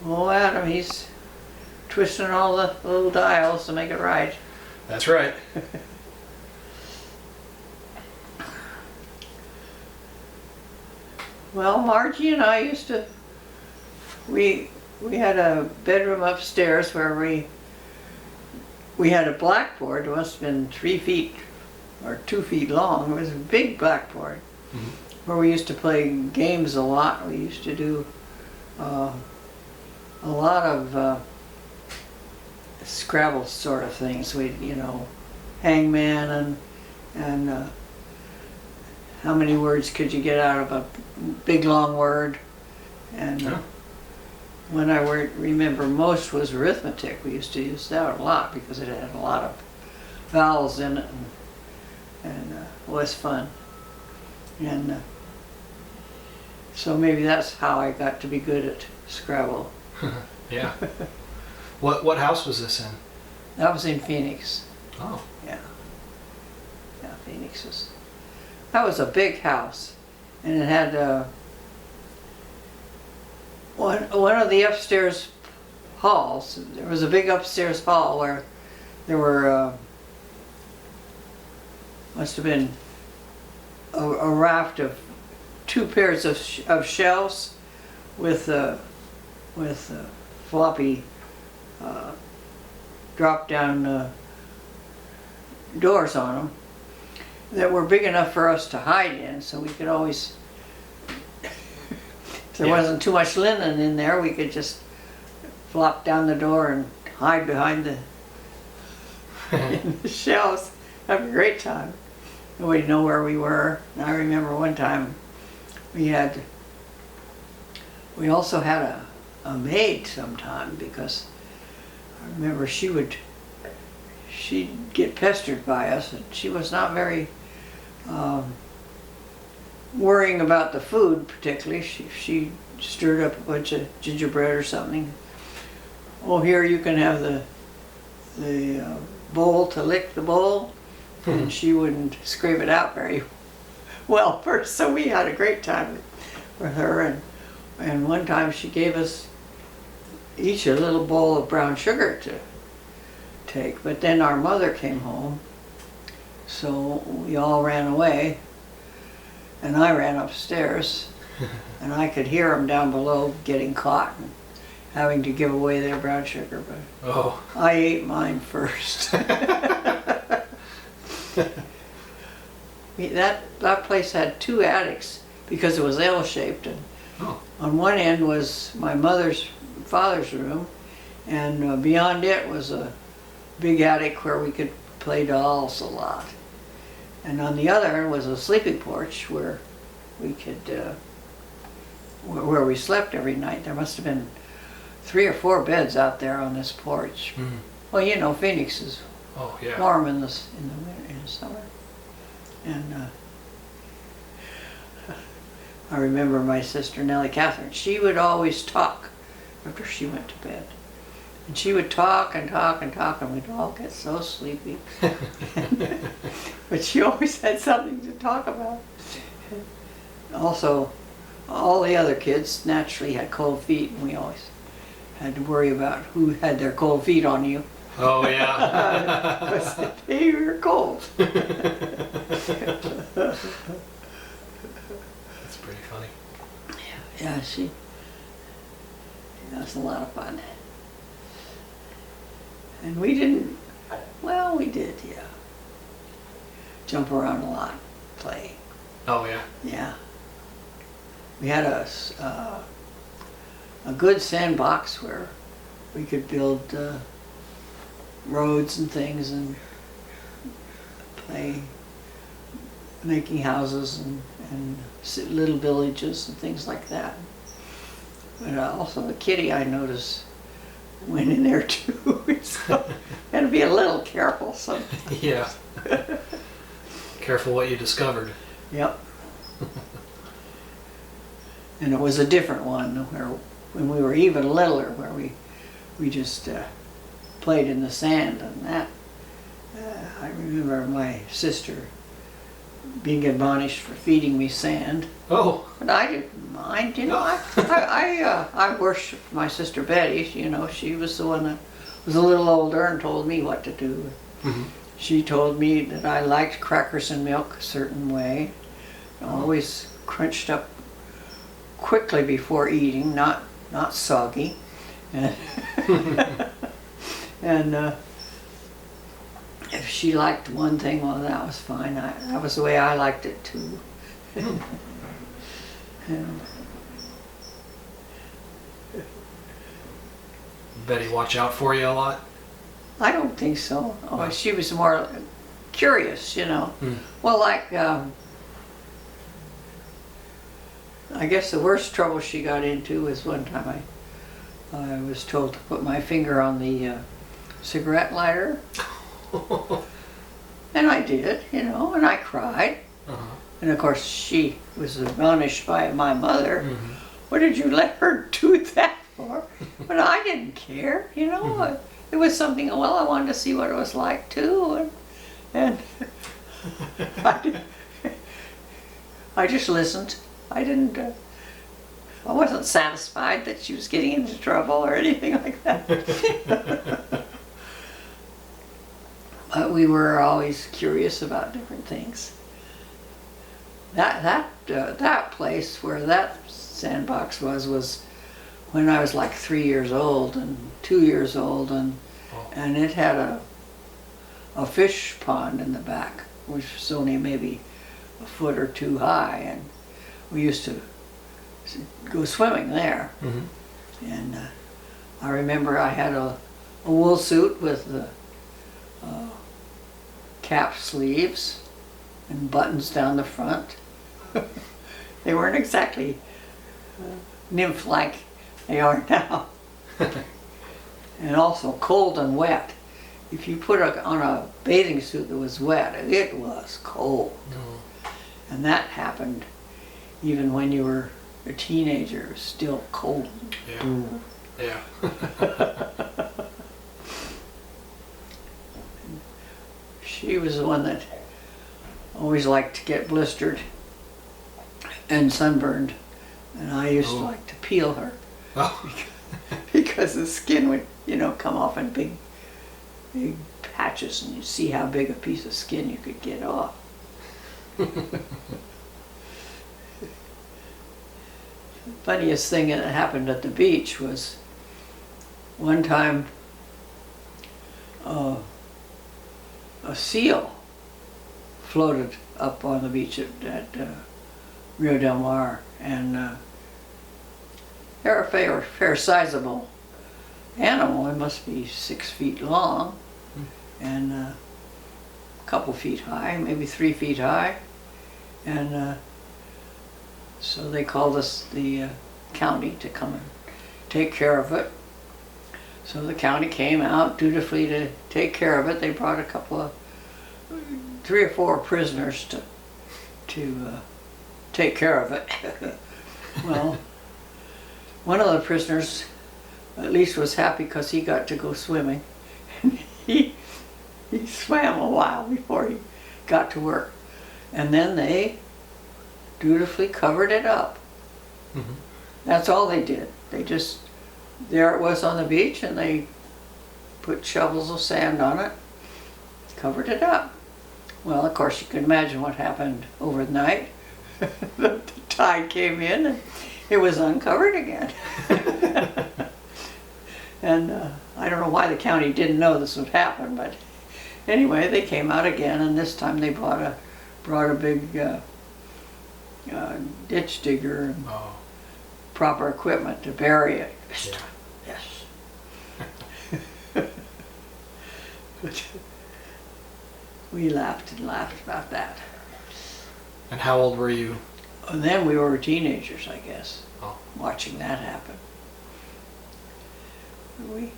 Oh, Adam, he's twisting all the little dials to make it right. That's right. Well, Margie and I used to, we had a bedroom upstairs where we had a blackboard. It must have been 3 feet or 2 feet long. It was a big blackboard where we used to play games a lot. We used to do a lot of Scrabble sort of things. We, hangman and how many words could you get out of a big long word? And when I remember most was arithmetic. We used to use that a lot because it had a lot of vowels in it, and it was fun. And so maybe that's how I got to be good at Scrabble. Yeah. What house was this in? That was in Phoenix. Oh. Yeah. Yeah, Phoenix was. That was a big house, and it had one of the upstairs halls. There was a big upstairs hall where there were must have been a raft of 2 pairs of shelves with floppy drop down doors on them that were big enough for us to hide in, so we could always, if there wasn't too much linen in there, we could just flop down the door and hide behind the shelves. Have a great time. Nobody knew where we were. And I remember one time we also had a maid sometime, because I remember she'd get pestered by us, and she was not very worrying about the food particularly. She stirred up a bunch of gingerbread or something. Oh, here you can have the bowl to lick the bowl, and she wouldn't scrape it out very well first. So we had a great time with her, and one time she gave us each a little bowl of brown sugar to take, but then our mother came home, so we all ran away, and I ran upstairs, and I could hear them down below getting caught and having to give away their brown sugar, but I ate mine first. That place had 2 attics because it was L-shaped, and on one end was my father's room, and beyond it was a big attic where we could play dolls a lot. And on the other end was a sleeping porch where we could, where we slept every night. There must have been 3 or 4 beds out there on this porch. Well, Phoenix is warm in the summer. And I remember my sister Nellie Catherine. She would always talk after she went to bed. And she would talk and talk and talk, and we'd all get so sleepy. But she always had something to talk about. Also, all the other kids naturally had cold feet, and we always had to worry about who had their cold feet on you. Oh, yeah. Because they were cold. That's pretty funny. Yeah, that was a lot of fun. And we did, yeah. Jump around a lot, play. Oh, yeah. Yeah. We had a good sandbox where we could build roads and things and play making houses and little villages and things like that. But also the kitty, I noticed, went in there too. So had to be a little careful sometimes. Yeah. Careful what you discovered. Yep. And it was a different one when we were even littler, where we just played in the sand, and that I remember my sister being admonished for feeding me sand. Oh, But I didn't mind, you know. I worshipped my sister Betty. You know, she was the one that was a little older and told me what to do. mhm. She told me that I liked crackers and milk a certain way, always crunched up quickly before eating, not soggy. And, and if she liked one thing, well, that was fine. That was the way I liked it too. And Betty watch out for you a lot? I don't think so. Oh, Wow. she was more curious, you know. Mm. Well, like, I guess the worst trouble she got into was one time I was told to put my finger on the cigarette lighter. And I did, you know, and I cried. Uh-huh. And of course she was admonished by my mother. Mhm. What did you let her do that for? But I didn't care, you know. Mhm. It was something, well, I wanted to see what it was like too. And I just listened. I didn't, I wasn't satisfied that she was getting into trouble or anything like that. But we were always curious about different things. That place where that sandbox was when I was like 3 years old and 2 years old, and it had a fish pond in the back, which was only maybe a foot or two high, and we used to go swimming there. Mhm. And I remember I had a wool suit with the cap sleeves and buttons down the front. They weren't exactly nymph-like they are now. And also cold and wet. If you put on a bathing suit that was wet, it was cold. Oh. And that happened even when you were a teenager. It was still cold. Yeah. Yeah. She was the one that always liked to get blistered and sunburned, and I used to like to peel her Oh. because the skin would, you know, come off in big patches, and you'd see how big a piece of skin you could get off. Funniest thing that happened at the beach was one time a seal floated up on the beach at Rio Del Mar, and they're a fair sizable animal. It must be 6 feet long and a couple feet high, maybe 3 feet high, and so they called us the county to come and take care of it. So the county came out dutifully to take care of it. They brought a couple of 3 or 4 prisoners to take care of it. Well, one of the prisoners at least was happy because he got to go swimming. he swam a while before he got to work, and then they dutifully covered it up. Mhm. That's all they did. They just, there it was on the beach, and they put shovels of sand on it, covered it up. Well, of course, you can imagine what happened overnight. The tide came in, and it was uncovered again. And I don't know why the county didn't know this would happen, but anyway, they came out again, and this time they brought a big ditch digger and Oh. proper equipment to bury it. This Yeah. time, yes. But we laughed and laughed about that. And how old were you? And then we were teenagers, I guess, Oh. watching that happen. We